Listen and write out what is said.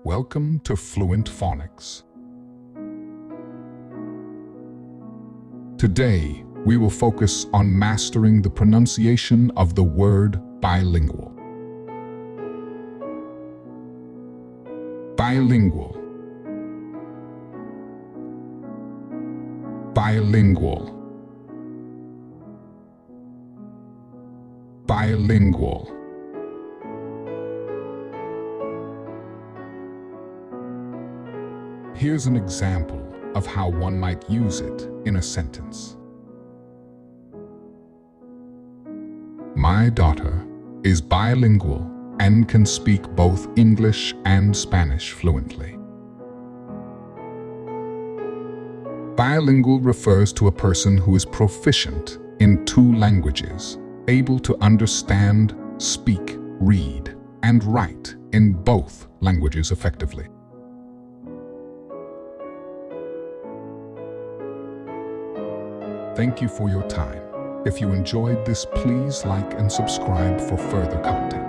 Welcome to Fluent Phonics. Today, we will focus on mastering the pronunciation of the word bilingual. Bilingual. Bilingual. Bilingual. Here's an example of how one might use it in a sentence. My daughter is bilingual and can speak both English and Spanish fluently. Bilingual refers to a person who is proficient in two languages, able to understand, speak, read, and write in both languages effectively. Thank you for your time. If you enjoyed this, please like and subscribe for further content.